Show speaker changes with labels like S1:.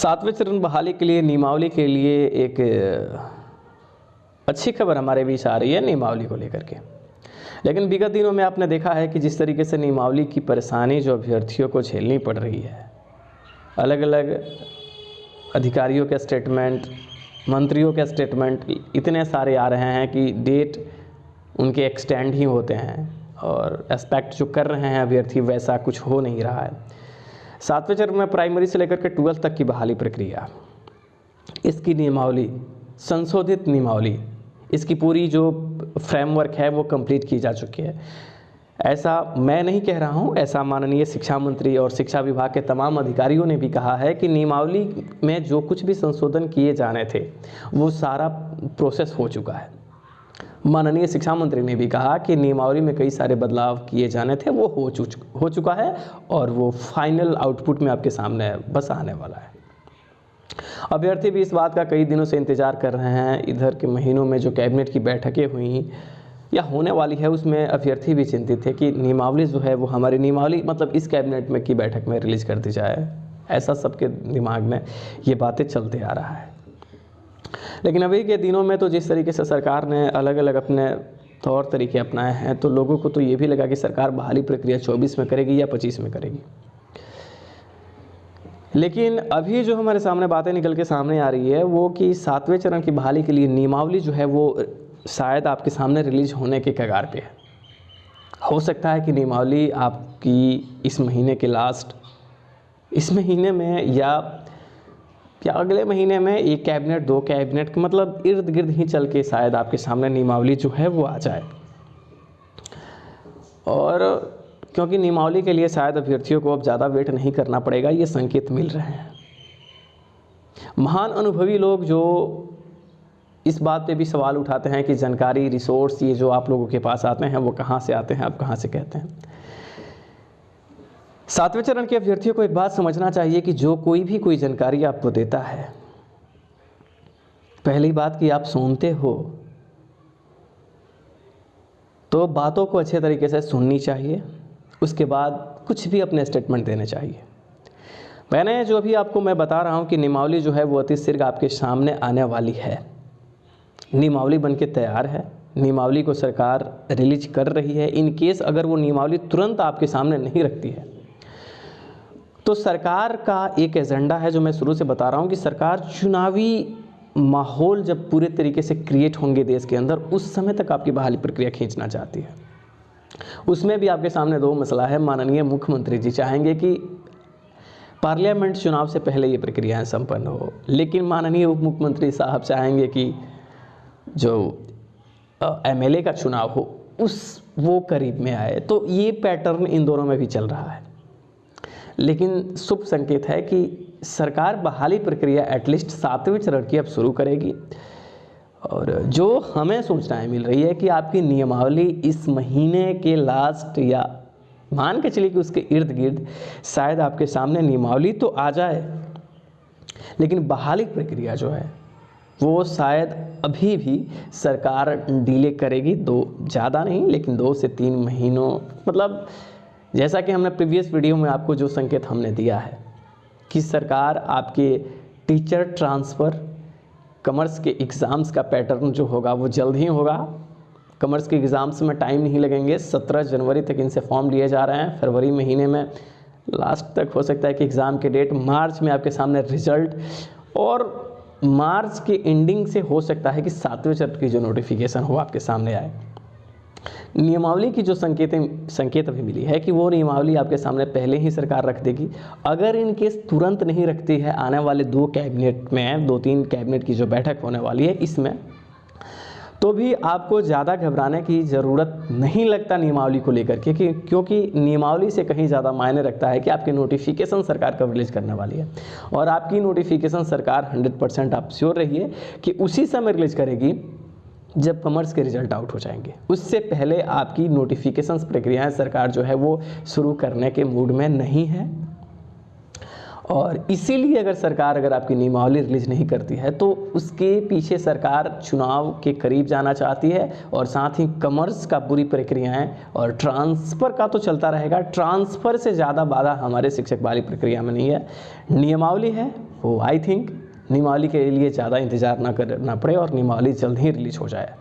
S1: सातवें चरण बहाली के लिए नियमावली के लिए एक अच्छी खबर हमारे बीच आ रही है नियमावली को लेकर के। लेकिन विगत दिनों में आपने देखा है कि जिस तरीके से नियमावली की परेशानी जो अभ्यर्थियों को झेलनी पड़ रही है, अलग अलग अधिकारियों के स्टेटमेंट, मंत्रियों के स्टेटमेंट इतने सारे आ रहे हैं कि डेट उनके एक्सटेंड ही होते हैं और एक्सपेक्ट जो कर रहे हैं अभ्यर्थी वैसा कुछ हो नहीं रहा है। सातवें चरण में प्राइमरी से लेकर के 12 तक की बहाली प्रक्रिया, इसकी नियमावली, संशोधित नियमावली, इसकी पूरी जो फ्रेमवर्क है वो कंप्लीट की जा चुकी है। ऐसा मैं नहीं कह रहा हूँ, ऐसा माननीय शिक्षा मंत्री और शिक्षा विभाग के तमाम अधिकारियों ने भी कहा है कि नियमावली में जो कुछ भी संशोधन किए जाने थे वो सारा प्रोसेस हो चुका है। माननीय शिक्षा मंत्री ने भी कहा कि नियमावली में कई सारे बदलाव किए जाने थे वो हो चुका है और वो फाइनल आउटपुट में आपके सामने बस आने वाला है। अभ्यर्थी भी इस बात का कई दिनों से इंतजार कर रहे हैं। इधर के महीनों में जो कैबिनेट की बैठकें हुई या होने वाली है उसमें अभ्यर्थी भी चिंतित थे कि नियमावली जो है वो हमारी नियमावली मतलब इस कैबिनेट में की बैठक में रिलीज कर दी जाए। ऐसा सबके दिमाग में ये बातें चलते आ रहा है। लेकिन अभी के दिनों में तो जिस तरीके से सरकार ने अलग अलग अपने तौर तरीके अपनाए हैं तो लोगों को तो ये भी लगा कि सरकार बहाली प्रक्रिया 24 में करेगी या 25 में करेगी। लेकिन अभी जो हमारे सामने बातें निकल के सामने आ रही है वो कि सातवें चरण की बहाली के लिए नियमावली जो है वो शायद आपके सामने रिलीज होने के कगार पे है। हो सकता है कि नियमावली आपकी इस महीने के लास्ट, इस महीने में या अगले महीने में एक कैबिनेट, 2 कैबिनेट मतलब इर्द गिर्द ही चल के शायद आपके सामने नियमावली जो है वो आ जाए। और क्योंकि नियमावली के लिए शायद अभ्यर्थियों को अब ज़्यादा वेट नहीं करना पड़ेगा, ये संकेत मिल रहे हैं। महान अनुभवी लोग जो इस बात पे भी सवाल उठाते हैं कि जानकारी, रिसोर्स ये जो आप लोगों के पास आते हैं वो कहाँ से आते हैं, आप कहाँ से कहते हैं। सातवें चरण के अभ्यर्थियों को एक बात समझना चाहिए कि जो कोई जानकारी आपको देता है, पहली बात कि आप सुनते हो तो बातों को अच्छे तरीके से सुननी चाहिए, उसके बाद कुछ भी अपने स्टेटमेंट देने चाहिए। मैंने जो अभी आपको मैं बता रहा हूँ कि नियमावली जो है वो अति शीघ्र आपके सामने आने वाली है। नियमावली बन के तैयार है, नियमावली को सरकार रिलीज कर रही है। इन केस अगर वो नियमावली तुरंत आपके सामने नहीं रखती है तो सरकार का एक एजेंडा है जो मैं शुरू से बता रहा हूँ कि सरकार चुनावी माहौल जब पूरे तरीके से क्रिएट होंगे देश के अंदर, उस समय तक आपकी बहाली प्रक्रिया खींचना चाहती है। उसमें भी आपके सामने 2 मसला है। माननीय मुख्यमंत्री जी चाहेंगे कि पार्लियामेंट चुनाव से पहले ये प्रक्रियाएं संपन्न हो, लेकिन माननीय उप मुख्यमंत्री साहब चाहेंगे कि जो MLA का चुनाव हो वो करीब में आए। तो ये पैटर्न इन दोनों में भी चल रहा है। लेकिन शुभ संकेत है कि सरकार बहाली प्रक्रिया एटलीस्ट 7वें चरण की अब शुरू करेगी। और जो हमें सूचनाएं मिल रही है कि आपकी नियमावली इस महीने के लास्ट या मान के चलिए कि उसके इर्द गिर्द शायद आपके सामने नियमावली तो आ जाए, लेकिन बहाली प्रक्रिया जो है वो शायद अभी भी सरकार डिले करेगी। 2 ज़्यादा नहीं लेकिन 2 से 3 महीनों, मतलब जैसा कि हमने प्रीवियस वीडियो में आपको जो संकेत हमने दिया है कि सरकार आपके टीचर ट्रांसफ़र, कॉमर्स के एग्ज़ाम्स का पैटर्न जो होगा वो जल्द ही होगा। कॉमर्स के एग्ज़ाम्स में टाइम नहीं लगेंगे। 17 जनवरी तक इनसे फॉर्म लिए जा रहे हैं। फरवरी महीने में लास्ट तक हो सकता है कि एग्ज़ाम के डेट, मार्च में आपके सामने रिजल्ट, और मार्च के एंडिंग से हो सकता है कि 7वें चरण की जो नोटिफिकेशन हो आपके सामने आए। नियमावली की जो संकेत अभी मिली है कि वो नियमावली आपके सामने पहले ही सरकार रख देगी। अगर इन केस तुरंत नहीं रखती है, आने वाले 2 कैबिनेट में 2-3 कैबिनेट की जो बैठक होने वाली है इसमें, तो भी आपको ज़्यादा घबराने की ज़रूरत नहीं लगता नियमावली को लेकर के, क्योंकि नियमावली से कहीं ज़्यादा मायने रखता है कि आपकी नोटिफिकेशन सरकार कब रिलीज करने वाली है। और आपकी नोटिफिकेशन सरकार 100% आप श्योर रहिए कि उसी समय रिलीज करेगी जब कॉमर्स के रिजल्ट आउट हो जाएंगे। उससे पहले आपकी नोटिफिकेशंस प्रक्रियाएं सरकार जो है वो शुरू करने के मूड में नहीं है। और इसीलिए अगर सरकार अगर आपकी नियमावली रिलीज नहीं करती है तो उसके पीछे सरकार चुनाव के करीब जाना चाहती है, और साथ ही कॉमर्स का बुरी प्रक्रियाएं और ट्रांसफ़र का तो चलता रहेगा। ट्रांसफ़र से ज़्यादा बाधा हमारे शिक्षक वाली प्रक्रिया में नहीं है। नियमावली है वो आई थिंक नियमावली के लिए ज़्यादा इंतज़ार ना करना पड़े और नियमावली जल्द ही रिलीज हो जाए।